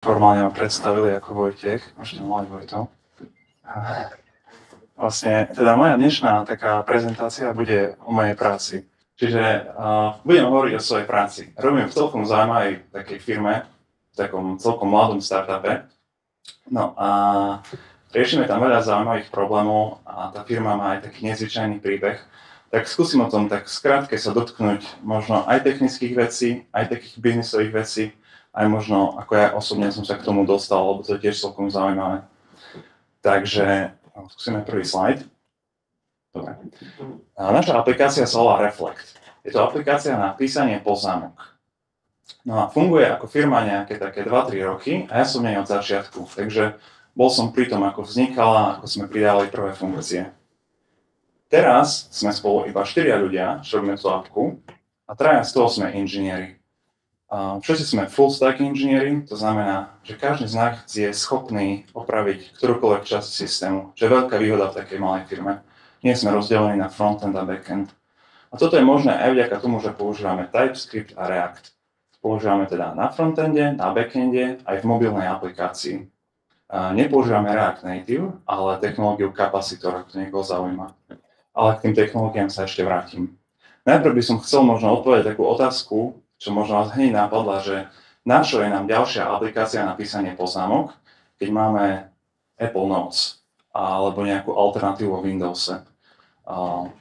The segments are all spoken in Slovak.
Formálne ma predstavili ako Vojtech, môžete mať Vojto. Vlastne, teda moja dnešná taká prezentácia bude o mojej práci. Čiže budem hovoriť o svojej práci. Robím v celkom zaujímavej takej firme, v takom celkom mladom startupe. No a riešime tam veľa zaujímavých problémov a tá firma má aj taký nezvyčajný príbeh. Tak skúsim o tom tak skrátke sa dotknúť možno aj technických vecí, aj takých biznisových vecí, aj možno ako ja osobne som sa k tomu dostal, lebo to je tiež celkom zaujímavé. Takže skúsime prvý slajd. Dobre. Naša aplikácia sa volá Reflect. Je to aplikácia na písanie poznámok. No a funguje ako firma nejaké také 2-3 roky a ja som nej od začiatku. Takže bol som pri tom, ako vznikala, ako sme pridávali prvé funkcie. Teraz sme spolu iba 4 ľudia, čo robíme tú appku, a 3 z toho sme inžinieri. Všetci sme full stack inžinieri, to znamená, že každý z nás je schopný opraviť ktorúkoľvek časť systému, čo je veľká výhoda v takej malej firme. Nie sme rozdelení na frontend a backend. A toto je možné aj vďaka tomu, že používame TypeScript a React. Používame teda na frontende, na backende, aj v mobilnej aplikácii. Nepoužívame React Native, ale technológiu Capacitor, ak to niekoho zaujíma. Ale k tým technológiám sa ešte vrátim. Najprv by som chcel možno odpovedať takú otázku, čo možno vás hneď napadla, že na čo je nám ďalšia aplikácia na písanie poznámok, keď máme Apple Notes alebo nejakú alternatívu vo Windowse.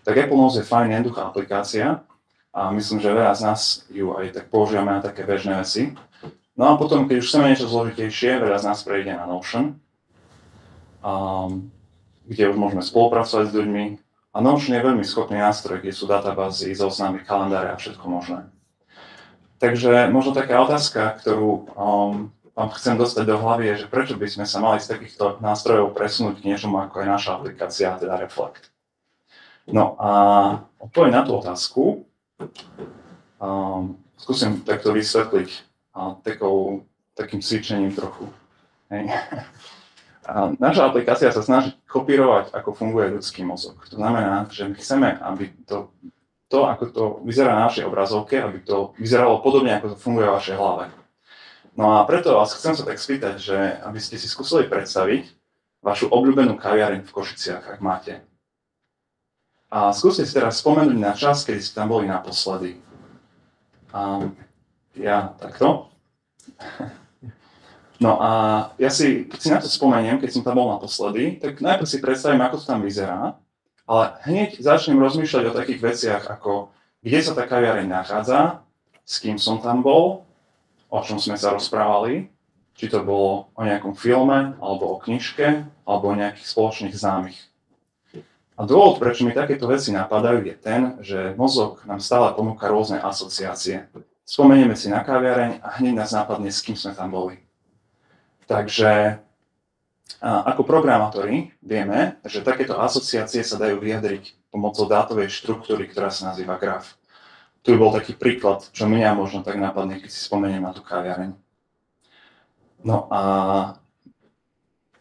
Tak Apple Notes je fajn, jednoduchá aplikácia a myslím, že veľa z nás ju aj tak používame na také bežné veci. No a potom, keď už chceme niečo zložitejšie, veľa z nás prejde na Notion, kde už môžeme spolupracovať s ľuďmi. A Notion je veľmi schopný nástroj, kde sú databázy, zoznamy, kalendáre a všetko možné. Takže možno taká otázka, ktorú vám chcem dostať do hlavy, je, že prečo by sme sa mali z takýchto nástrojov presunúť k niečomu, ako je naša aplikácia, teda Reflect. No a odpoveď na tú otázku skúsim takto vysvetliť takým cvičením trochu. Hej. Naša aplikácia sa snaží kopírovať, ako funguje ľudský mozog. To znamená, že my chceme, aby to, ako to vyzerá na našej obrazovke, aby to vyzeralo podobne, ako to funguje v vašej hlave. No a preto vás chcem sa tak spýtať, že aby ste si skúsili predstaviť vašu obľúbenú kaviareň v Košiciach, ak máte. A skúste si teraz spomenúť na čas, kedy ste tam boli naposledy. Ja takto. No a ja keď si na to spomeniem, keď som tam bol naposledy, tak najprv si predstavím, ako to tam vyzerá. Ale hneď začnem rozmýšľať o takých veciach, ako kde sa tá kaviareň nachádza, s kým som tam bol, o čom sme sa rozprávali, či to bolo o nejakom filme, alebo o knižke, alebo o nejakých spoločných známych. A dôvod, prečo mi takéto veci napadajú, je ten, že mozog nám stále ponúka rôzne asociácie. Spomenieme si na kaviareň a hneď nás napadne, s kým sme tam boli. Takže ako programátori vieme, že takéto asociácie sa dajú vyjadriť pomocou dátovej štruktúry, ktorá sa nazýva graf. Tu bol taký príklad, čo mňa možno tak napadne, keď si spomeniem na tú kaviareň. No a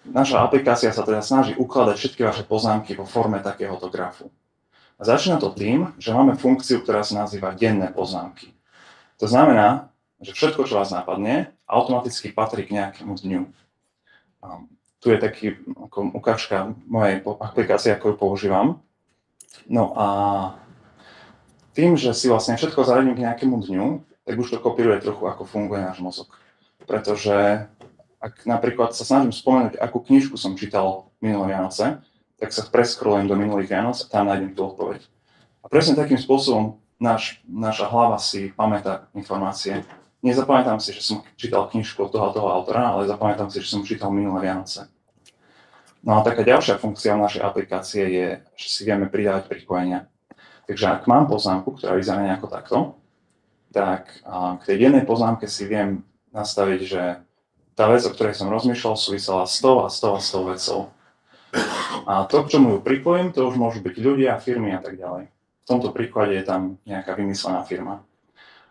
naša aplikácia sa teda snaží ukladať všetky vaše poznámky vo forme takéhoto grafu. A začína to tým, že máme funkciu, ktorá sa nazýva denné poznámky. To znamená, že všetko, čo vás napadne, automaticky patrí k nejakému dňu. Tu je taký ukážka mojej aplikácie, ako ju používam. No a tým, že si vlastne všetko zaradím k nejakému dňu, tak už to kopíruje trochu, ako funguje náš mozog. Pretože ak napríklad sa snažím spomenúť, akú knižku som čítal minulé Vianoce, tak sa preskrolujem do minulých Vianoc a tam nájdem tú odpoveď. A presne takým spôsobom naša hlava si pamätá informácie. Nezapamätám si, že som čítal knižku od toho autora, ale zapamätám si, že som čítal minulé Vianoce. No a taká ďalšia funkcia našej aplikácie je, že si vieme pridávať pripojenia. Takže ak mám poznámku, ktorá vyzerá nejako takto, tak k tej jednej poznámke si viem nastaviť, že tá vec, o ktorej som rozmýšľal, súvisela s tou vecou. A to, k čomu ju pripojím, to už môžu byť ľudia, firmy a tak ďalej. V tomto príklade je tam nejaká vymyslená firma.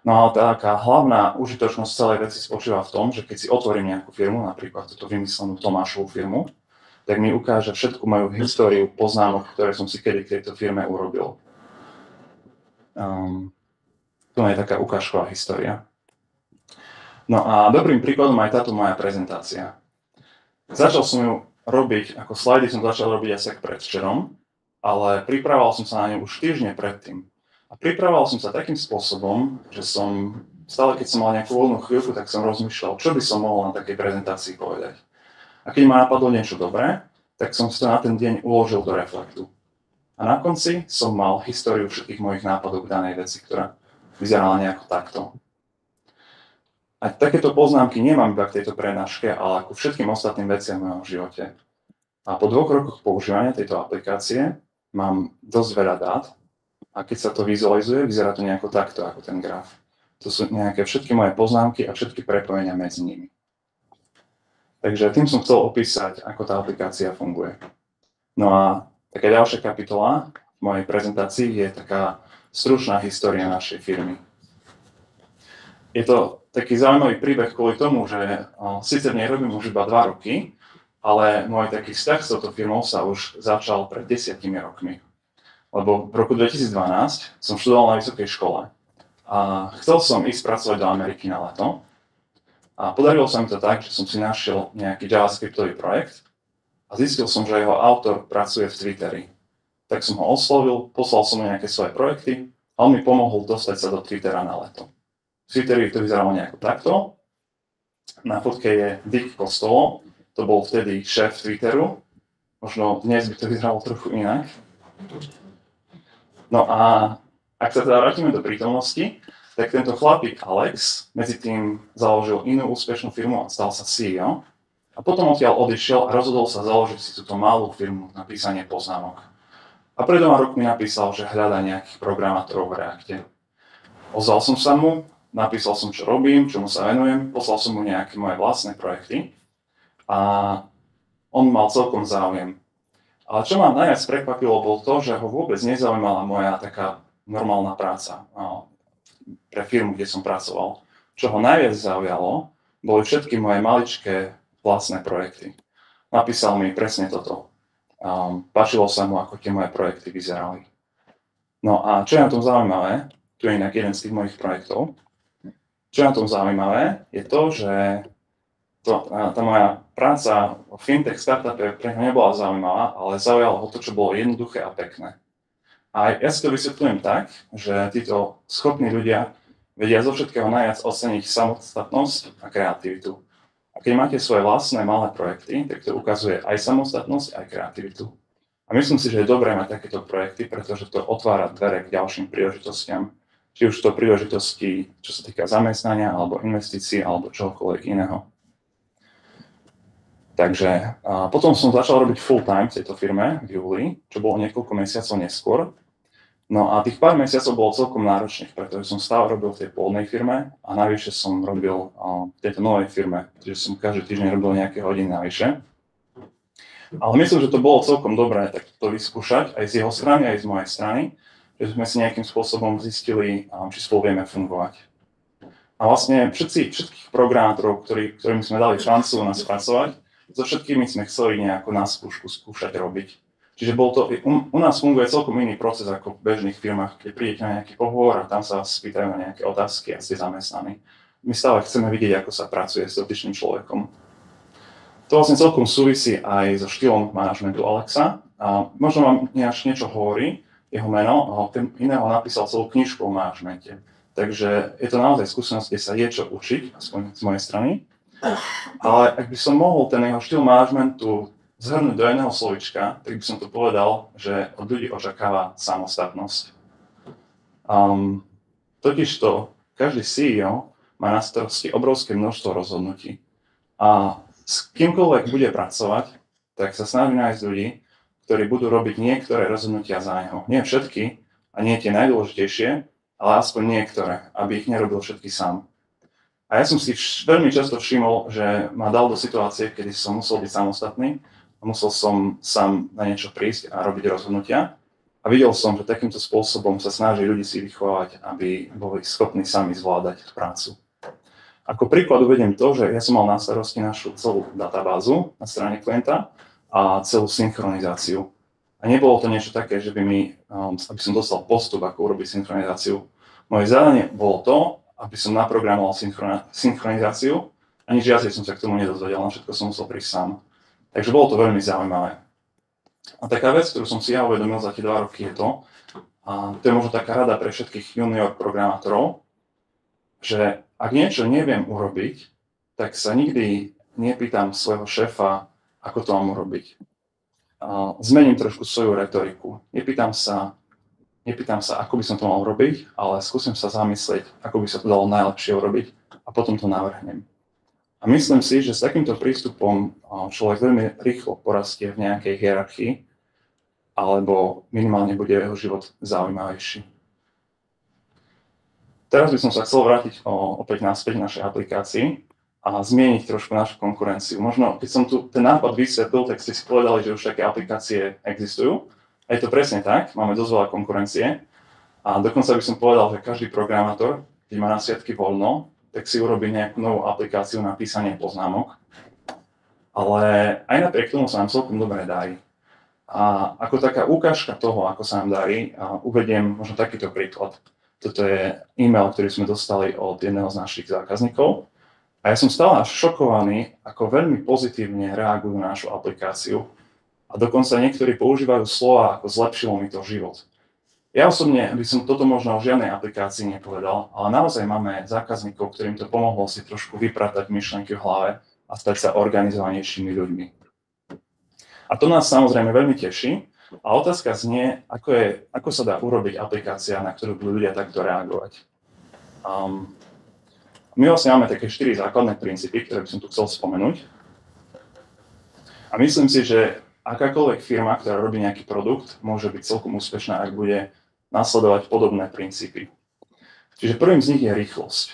No ale taká hlavná užitočnosť celej veci spočíva v tom, že keď si otvorím nejakú firmu, napríklad túto vymyslenú Tomášovú firmu, tak mi ukáže všetku moju históriu poznámok, ktoré som si kedy k tejto firme urobil. Tu je taká ukážková história. No a dobrým príkladom aj táto moja prezentácia. Začal som ju robiť, ako slajdy som začal robiť asi predvčerom, ale pripravoval som sa na ňu už týždne predtým. A pripravoval som sa takým spôsobom, že som stále, keď som mal nejakú voľnú chvíľku, tak som rozmýšľal, čo by som mohol na takej prezentácii povedať. A keď ma napadlo niečo dobré, tak som si to na ten deň uložil do Reflektu. A na konci som mal históriu všetkých mojich nápadov k danej veci, ktorá vyzerala nejako takto. A takéto poznámky nemám iba k tejto prednáške, ale ako všetkým ostatným veciam v mojom živote. A po 2 rokoch používania tejto aplikácie mám dosť veľa dát a keď sa to vizualizuje, vyzerá to nejako takto, ako ten graf. To sú nejaké všetky moje poznámky a všetky prepojenia medzi nimi. Takže tým som chcel opísať, ako tá aplikácia funguje. No a taká ďalšia kapitola v mojej prezentácii je taká stručná história našej firmy. Je to taký zaujímavý príbeh kvôli tomu, že síce v nej robím už iba 2 roky, ale môj taký vzťah s touto firmou sa už začal pred 10 rokmi. Lebo v roku 2012 som študoval na vysokej škole a chcel som ísť pracovať do Ameriky na leto. A podarilo sa mi to tak, že som si našiel nejaký javascriptový projekt a zistil som, že jeho autor pracuje v Twitteri. Tak som ho oslovil, poslal som mu nejaké svoje projekty a on mi pomohol dostať sa do Twittera na leto. V Twitteri to vyzeralo nejako takto. Na fotke je Dick Costolo, to bol vtedy šéf Twitteru. Možno dnes by to vyzeralo trochu inak. No a ak sa teda vrátime do prítomnosti, tak tento chlapík Alex medzi tým založil inú úspešnú firmu a stal sa CEO. A potom odtiaľ odišiel a rozhodol sa založiť si túto malú firmu na písanie poznámok. A pred 2 rokmi napísal, že hľadá nejakých programátorov v Reacte. Ozval som sa mu, napísal som, čo robím, čomu sa venujem, poslal som mu nejaké moje vlastné projekty a on mal celkom záujem. Ale čo ma najviac prekvapilo, bolo to, že ho vôbec nezaujímala moja taká normálna práca pre firmu, kde som pracoval. Čo ho najviac zaujalo, boli všetky moje maličké vlastné projekty. Napísal mi presne toto. Páčilo sa mu, ako tie moje projekty vyzerali. No a čo je na tom zaujímavé, tu je inak jeden z tých mojich projektov, čo je na tom zaujímavé, je to, že tá moja práca v fintech startupe pre ňa nebola zaujímavá, ale zaujalo ho to, čo bolo jednoduché a pekné. A ja si to vysvetľujem tak, že títo schopní ľudia vedia zo všetkého najviac oceniť samostatnosť a kreativitu. A keď máte svoje vlastné malé projekty, tak to ukazuje aj samostatnosť, aj kreativitu. A myslím si, že je dobré mať takéto projekty, pretože to otvára dvere k ďalším príležitostiam. Či už to príležitosti, čo sa týka zamestnania, alebo investícií, alebo čohokoľvek iného. Takže potom som začal robiť full-time v tejto firme v júli, čo bolo niekoľko mesiacov neskôr. No a tých pár mesiacov bolo celkom náročných, pretože som stále robil v tej pôvodnej firme a navyše som robil v tejto novej firme, takže som každý týždeň robil nejaké hodiny navyše. Ale myslím, že to bolo celkom dobré tak to vyskúšať aj z jeho strany, aj z mojej strany, že sme si nejakým spôsobom zistili, či spolu vieme fungovať. A vlastne všetkých programátorov, ktorým sme dali šancu nás pracovať, so všetkými sme chceli nejako na skúšku skúšať robiť. Čiže u nás funguje celkom iný proces ako v bežných firmách, keď prídete na nejaký pohovor a tam sa vás spýtajú na nejaké otázky a ste zamestnaní. My stále chceme vidieť, ako sa pracuje s dotyčným človekom. To vlastne celkom súvisí aj so štýlom manažmentu Alexa. A možno vám niečo hovorí jeho meno, a iného napísal celú knižku o manažmente. Takže je to naozaj skúsenosť, kde sa je čo učiť, aspoň z mojej strany. Ale ak by som mohol ten jeho štýl manažmentu zhrnúť do jedného slovička, tak by som to povedal, že od ľudí očakáva samostatnosť. Totižto každý CEO má na starosti obrovské množstvo rozhodnutí. A s kýmkoľvek bude pracovať, tak sa snaží nájsť ľudí, ktorí budú robiť niektoré rozhodnutia za neho. Nie všetky a nie tie najdôležitejšie, ale aspoň niektoré, aby ich nerobil všetky sám. A ja som si veľmi často všimol, že ma dal do situácie, kedy som musel byť samostatný, a musel som sám na niečo prísť a robiť rozhodnutia. A videl som, že takýmto spôsobom sa snaží ľudí si vychovať, aby boli schopní sami zvládať prácu. Ako príklad uvediem to, že ja som mal na starosti našu celú databázu na strane klienta a celú synchronizáciu. A nebolo to niečo také, že aby som dostal postup, ako urobiť synchronizáciu. Moje zadanie bolo to, aby som naprogramoval synchronizáciu a nič viacej som sa k tomu nedozvedel, len všetko som musel prísť sám. Takže bolo to veľmi zaujímavé. A taká vec, ktorú som si ja uvedomil za tie 2 roky je to, a to je možno taká rada pre všetkých junior programátorov, že ak niečo neviem urobiť, tak sa nikdy nepýtam svojho šéfa, ako to mám urobiť. Zmením trošku svoju retoriku. Nepýtam sa, ako by som to mal urobiť, ale skúsim sa zamyslieť, ako by sa to dalo najlepšie urobiť a potom to navrhnem. A myslím si, že s takýmto prístupom človek veľmi rýchlo porastie v nejakej hierarchii, alebo minimálne bude jeho život zaujímavejší. Teraz by som sa chcel vrátiť opäť naspäť k našej aplikácii a zmieniť trošku našu konkurenciu. Možno, keď som tu ten nápad vysvetlil, tak ste si povedali, že už také aplikácie existujú. A je to presne tak, máme dosť veľa konkurencie. A dokonca by som povedal, že každý programátor, keď má na sviatky voľno, tak si urobí nejakú novú aplikáciu na písanie poznámok. Ale aj napriek tomu sa nám celkom dobre darí. A ako taká ukážka toho, ako sa nám darí, uvediem možno takýto príklad. Toto je e-mail, ktorý sme dostali od jedného z našich zákazníkov. A ja som stále až šokovaný, ako veľmi pozitívne reagujú na našu aplikáciu. A dokonca niektorí používajú slova, ako zlepšilo mi to život. Ja osobne by som toto možno o žiadnej aplikácii nepovedal, ale naozaj máme zákazníkov, ktorým to pomohlo si trošku vypratať myšlienky v hlave a stať sa organizovanejšími ľuďmi. A to nás samozrejme veľmi teší. A otázka znie, ako sa dá urobiť aplikácia, na ktorú budú ľudia takto reagovať. My vlastne máme také 4 základné princípy, ktoré by som tu chcel spomenúť. A myslím si, že akákoľvek firma, ktorá robí nejaký produkt, môže byť celkom úspešná, ak bude nasledovať podobné princípy. Čiže prvým z nich je rýchlosť.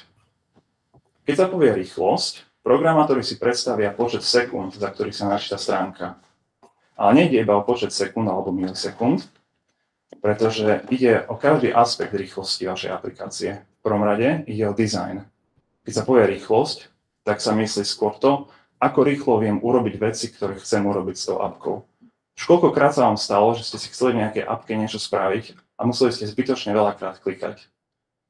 Keď sa povie rýchlosť, programátori si predstavia počet sekúnd, za ktorých sa načíta stránka. Ale nejde iba o počet sekúnd alebo milisekúnd, pretože ide o každý aspekt rýchlosti vašej aplikácie. V prvom rade ide o design. Keď sa povie rýchlosť, tak sa myslí skôr to, ako rýchlo viem urobiť veci, ktoré chcem urobiť s tou appkou. Už koľkokrát sa vám stalo, že ste si chceli v nejakej appke niečo spraviť a museli ste zbytočne veľakrát klikať.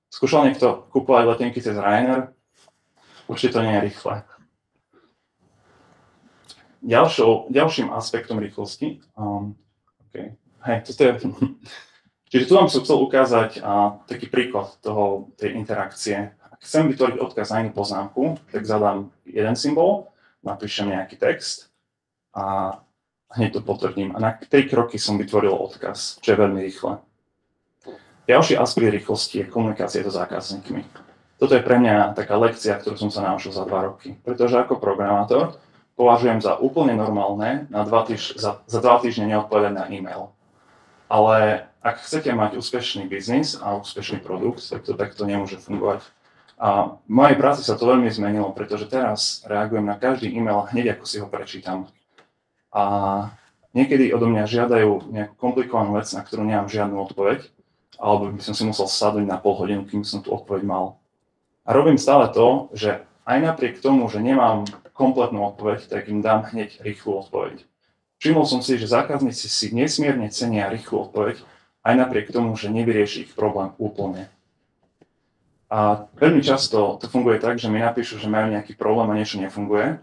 Skúšal niekto kupovať letenky cez Ryanair? Určite to nie je rýchle. Ďalším aspektom rýchlosti, čiže tu vám som chcel ukázať taký príklad tej interakcie. Ak chcem vytvoriť odkaz na inú poznámku, tak zadám jeden symbol, napíšem nejaký text a hneď to potvrdím. A na 3 kroky som vytvoril odkaz, čo je veľmi rýchle. Ďalší aspekt rýchlosti je komunikácia so zákazníkmi. Toto je pre mňa taká lekcia, ktorú som sa naučil za 2 roky. Pretože ako programátor považujem za úplne normálne za 2 týždne neodpovedať na e-mail. Ale ak chcete mať úspešný biznis a úspešný produkt, tak to takto nemôže fungovať. A v mojej práci sa to veľmi zmenilo, pretože teraz reagujem na každý e-mail hneď, ako si ho prečítam. A niekedy odo mňa žiadajú nejakú komplikovanú vec, na ktorú nemám žiadnu odpoveď, alebo by som si musel sadnúť na pol hodinu, kým som tú odpoveď mal. A robím stále to, že aj napriek tomu, že nemám kompletnú odpoveď, tak im dám hneď rýchlu odpoveď. Všimol som si, že zákazníci si nesmierne cenia rýchlu odpoveď, aj napriek tomu, že nevyrieši ich problém úplne. A veľmi často to funguje tak, že mi napíšu, že majú nejaký problém a niečo nefunguje.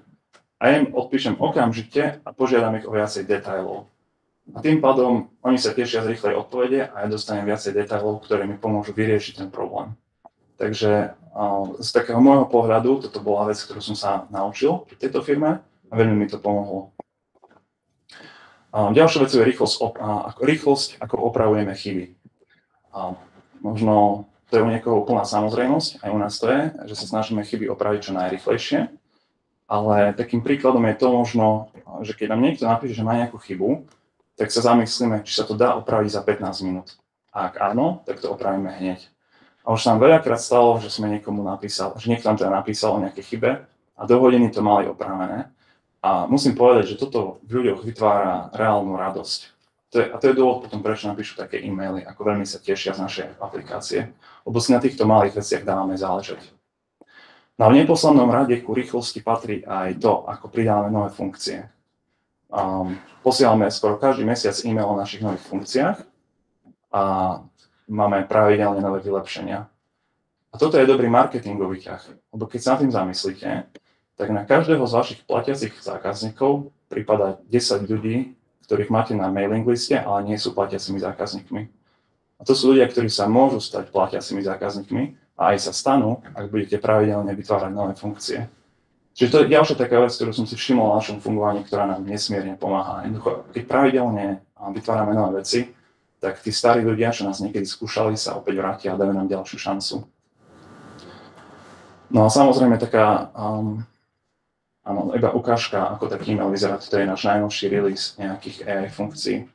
A ja im odpíšem okamžite a požiadam ich o viacej detailov. A tým pádom oni sa tešia z rýchlej odpovede a ja dostanem viacej detailov, ktoré mi pomôžu vyriešiť ten problém. Takže z takého môjho pohľadu toto bola vec, ktorú som sa naučil pri tejto firme a veľmi mi to pomohlo. Ďalšia vec je rýchlosť, ako opravujeme chyby. Možno to je u niekoho úplná samozrejmosť, aj u nás to je, že sa snažíme chyby opraviť čo najrýchlejšie. Ale takým príkladom je to možno, že keď nám niekto napíše, že má nejakú chybu, tak sa zamyslíme, či sa to dá opraviť za 15 minút. A ak áno, tak to opravíme hneď. A už sa nám veľakrát stalo, že sme niekomu napísal, že niekto nám teda napísal o nejakej chybe a do hodiny to mali opravené. A musím povedať, že toto v ľuďoch vytvára reálnu radosť. A to je dôvod potom, prečo napíšu také e-maily, ako veľmi sa tešia z našej aplikácie. Lebo si na týchto malých veciach dávame záležať. No a v neposlednom rade ku rýchlosti patrí aj to, ako pridávame nové funkcie. Posielame skoro každý mesiac e-mail o našich nových funkciách a máme pravidelne nové vylepšenia. A toto je dobrý marketingový ťah, lebo keď sa nad tým zamyslíte, tak na každého z vašich platiacich zákazníkov prípada 10 ľudí, ktorých máte na mailing liste, ale nie sú platiacimi zákazníkmi. A to sú ľudia, ktorí sa môžu stať platiacimi zákazníkmi a aj sa stanú, ak budete pravidelne vytvárať nové funkcie. Čiže to je ďalšia taká vec, ktorú som si všimol na našom fungovaní, ktorá nám nesmierne pomáha. Jednoducho, keď pravidelne vytvárame nové veci, tak tí starí ľudia, čo nás niekedy skúšali, sa opäť vrátia a dajú nám ďalšiu šancu. No a samozrejme taká, iba ukážka, ako taký e-mail vyzerá, to je náš najnovší release nejakých AI funkcií.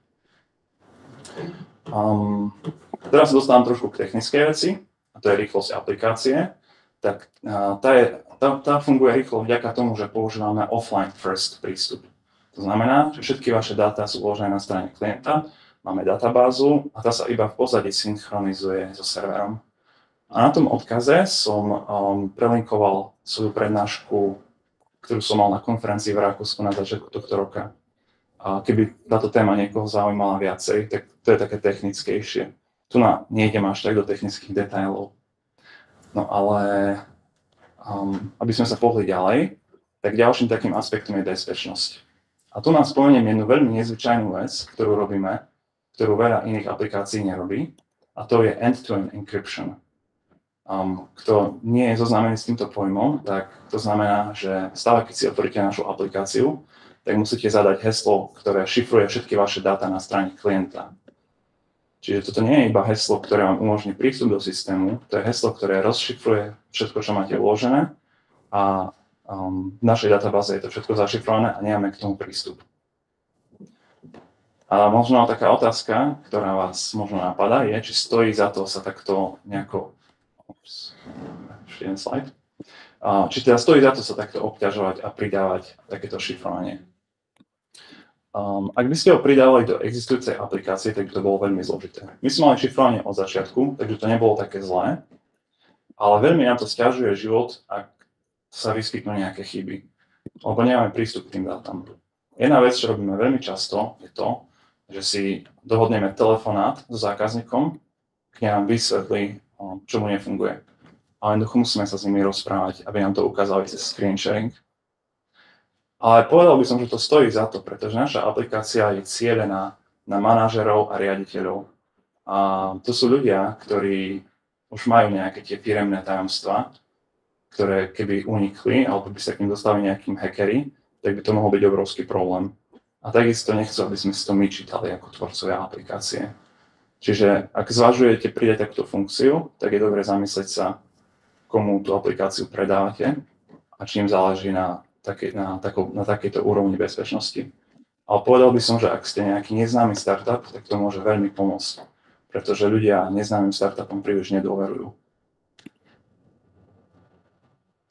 Teraz sa dostávam trošku k technickej veci, a to je rýchlosť aplikácie. Tak tá funguje rýchlo vďaka tomu, že používame offline first prístup. To znamená, že všetky vaše dáta sú uložené na strane klienta, máme databázu a tá sa iba v pozadí synchronizuje so serverom. A na tom odkaze som prelinkoval svoju prednášku, ktorú som mal na konferencii v Rakúsku na začiatku tohto roka. A keby táto téma niekoho zaujímala viacej, tak to je také technickejšie. Tu nejdem až tak do technických detailov. No ale aby sme sa pohli ďalej, tak ďalším takým aspektom je bezpečnosť. A tu nám spomeniem jednu veľmi nezvyčajnú vec, ktorú robíme, ktorú veľa iných aplikácií nerobí, a to je end-to-end encryption. Kto nie je zoznámený s týmto pojmom, tak to znamená, že stále keď si otvoríte našu aplikáciu, tak musíte zadať heslo, ktoré šifruje všetky vaše dáta na strane klienta. Čiže toto nie je iba heslo, ktoré vám umožní prístup do systému, to je heslo, ktoré rozšifruje všetko, čo máte uložené a v našej databáze je to všetko zašifrované a nemáme k tomu prístup. A možno taká otázka, ktorá vás možno napadá, je, či stojí za to sa takto nejako... Či teda stojí za to sa takto obťažovať a pridávať takéto šifrovanie. Ak by ste ho pridávali do existujúcej aplikácie, tak by to bolo veľmi zložité. My sme mali šifrovanie od začiatku, takže to nebolo také zlé, ale veľmi nám to sťažuje život, ak sa vyskytnú nejaké chyby, lebo nemáme prístup k tým dátam. Jedna vec, čo robíme veľmi často, je to, že si dohodneme telefonát so zákazníkom, kde nám vysvetlí, čo mu nefunguje. Ale jednoducho musíme sa s nimi rozprávať, aby nám to ukázali cez screen sharing. Ale povedal by som, že to stojí za to, pretože naša aplikácia je cielená na manažerov a riaditeľov. A to sú ľudia, ktorí už majú nejaké tie firemné tajomstvá, ktoré keby unikli, alebo by sa k ním dostali nejakým hackeri, tak by to mohol byť obrovský problém. A takisto nechcú, aby sme si to my čítali ako tvorcovia aplikácie. Čiže ak zvažujete pridať takúto funkciu, tak je dobre zamyslieť sa, komu tú aplikáciu predávate a či im záleží na takejto úrovni bezpečnosti. Ale povedal by som, že ak ste nejaký neznámy startup, tak to môže veľmi pomôcť, pretože ľudia neznámym startupom príliš nedôverujú.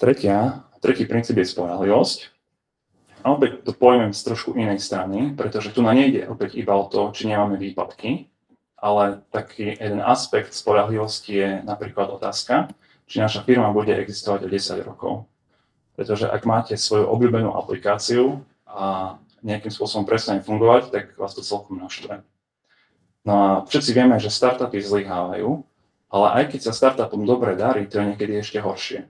Tretí princíp je spoľahlivosť. A opäť to pojmem z trošku inej strany, pretože tu nejde opäť iba o to, či nemáme výpadky, ale taký jeden aspekt spoľahlivosti je napríklad otázka, či naša firma bude existovať o 10 rokov. Pretože ak máte svoju obľúbenú aplikáciu a nejakým spôsobom prestane fungovať, tak vás to celkom naštve. No a všetci vieme, že startupy zlyhávajú, ale aj keď sa startupom dobre darí, to je niekedy ešte horšie.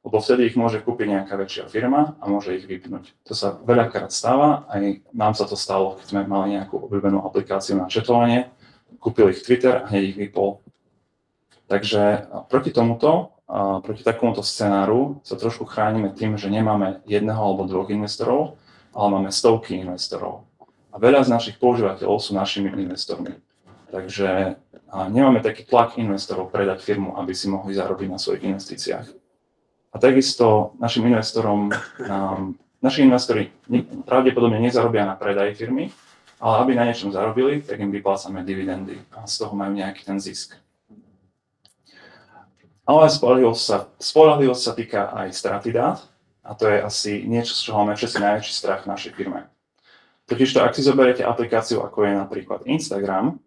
Lebo vtedy ich môže kúpiť nejaká väčšia firma a môže ich vypnúť. To sa veľakrát stáva, aj nám sa to stalo, keď sme mali nejakú obľúbenú aplikáciu na chatovanie, kúpil ich Twitter a hneď ich vypol. Takže proti takomuto scenáru sa trošku chránime tým, že nemáme jedného alebo dvoch investorov, ale máme stovky investorov. A veľa z našich používateľov sú našimi investormi. Takže nemáme taký tlak investorov predať firmu, aby si mohli zarobiť na svojich investíciách. A takisto naši investori pravdepodobne nezarobia na predaji firmy, ale aby na niečom zarobili, tak im vyplácame dividendy a z toho majú nejaký ten zisk. Ale spoľahlivosť sa týka aj straty dát a to je asi niečo, z čoho máme všetci najväčší strach v našej firme. Totižto, ak si zoberiete aplikáciu, ako je napríklad Instagram,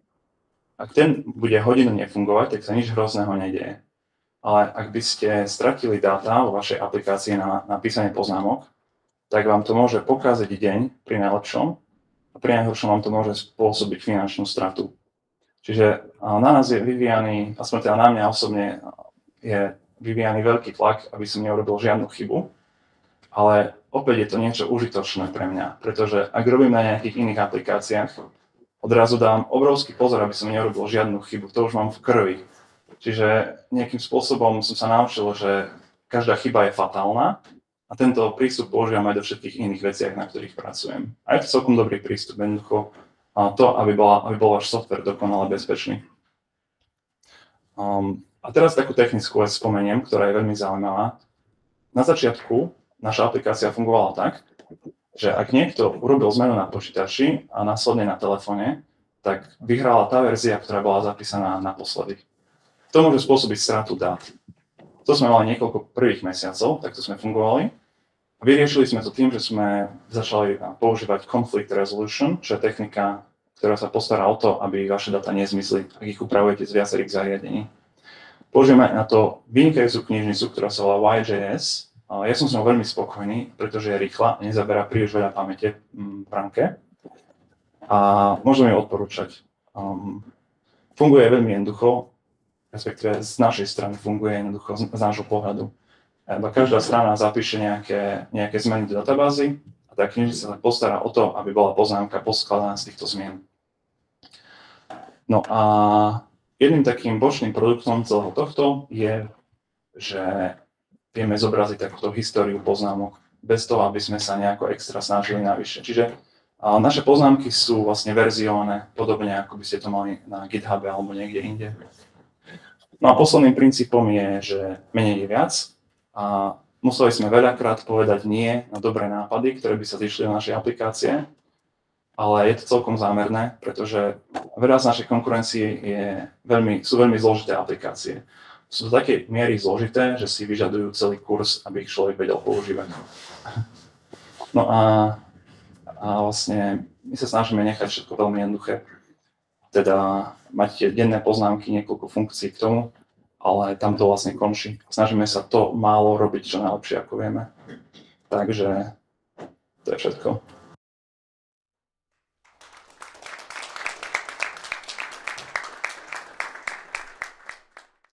ak ten bude hodinu nefungovať, tak sa nič hrozného nedieje. Ale ak by ste stratili dáta vo vašej aplikácii na písanie poznámok, tak vám to môže pokaziť deň pri najlepšom a pri najhoršom vám to môže spôsobiť finančnú stratu. Čiže na nás je vyvíjaný, aspoň teda na mňa osobne, je vyvíjaný veľký tlak, aby som neurobil žiadnu chybu. Ale opäť je to niečo užitočné pre mňa, pretože ak robím na nejakých iných aplikáciách, odrazu dám obrovský pozor, aby som neurobil žiadnu chybu. To už mám v krvi. Čiže nejakým spôsobom som sa naučil, že každá chyba je fatálna a tento prístup používam aj do všetkých iných veciach, na ktorých pracujem. A je to celkom dobrý prístup, jednoducho to, aby bol váš software dokonale bezpečný. A teraz takú technickú vec spomeniem, ktorá je veľmi zaujímavá. Na začiatku naša aplikácia fungovala tak, že ak niekto urobil zmenu na počítači a následne na telefóne, tak vyhrala tá verzia, ktorá bola zapísaná naposledy. To môže spôsobiť stratu dát. To sme mali niekoľko prvých mesiacov, takto sme fungovali. Vyriešili sme to tým, že sme začali používať conflict resolution, čo je technika, ktorá sa postará o to, aby vaše dáta nezmizli, ak ich upravujete z viacerých zariadení. Použijeme na to vynikajúcu knižnicu, ktorá sa volá YJS. Ja som s ňou veľmi spokojný, pretože je rýchla a nezaberá príliš veľa pamäte v ránke. A môžem ju odporúčať. Funguje veľmi jednoducho, respektíve z našej strany funguje jednoducho z nášho pohľadu. Každá strana zapíše nejaké zmeny do databázy a tá knižnica sa postará o to, aby bola poznámka poskladaná z týchto zmien. No a jedným takým bočným produktom celého tohto je, že vieme zobraziť takúto históriu poznámok bez toho, aby sme sa nejako extra snažili navyše. Čiže naše poznámky sú vlastne verziované podobne, ako by ste to mali na GitHube alebo niekde inde. No a posledným princípom je, že menej je viac a museli sme veľakrát povedať nie na dobré nápady, ktoré by sa zišli do našej aplikácie, ale je to celkom zámerné, pretože veľa z našej konkurencie sú veľmi zložité aplikácie. Sú do takej miery zložité, že si vyžadujú celý kurz, aby ich človek vedel používať. No a vlastne my sa snažíme nechať všetko veľmi jednoduché. Teda mať tie denné poznámky, niekoľko funkcií k tomu, ale tam to vlastne končí. Snažíme sa to málo robiť čo najlepšie, ako vieme. Takže to je všetko.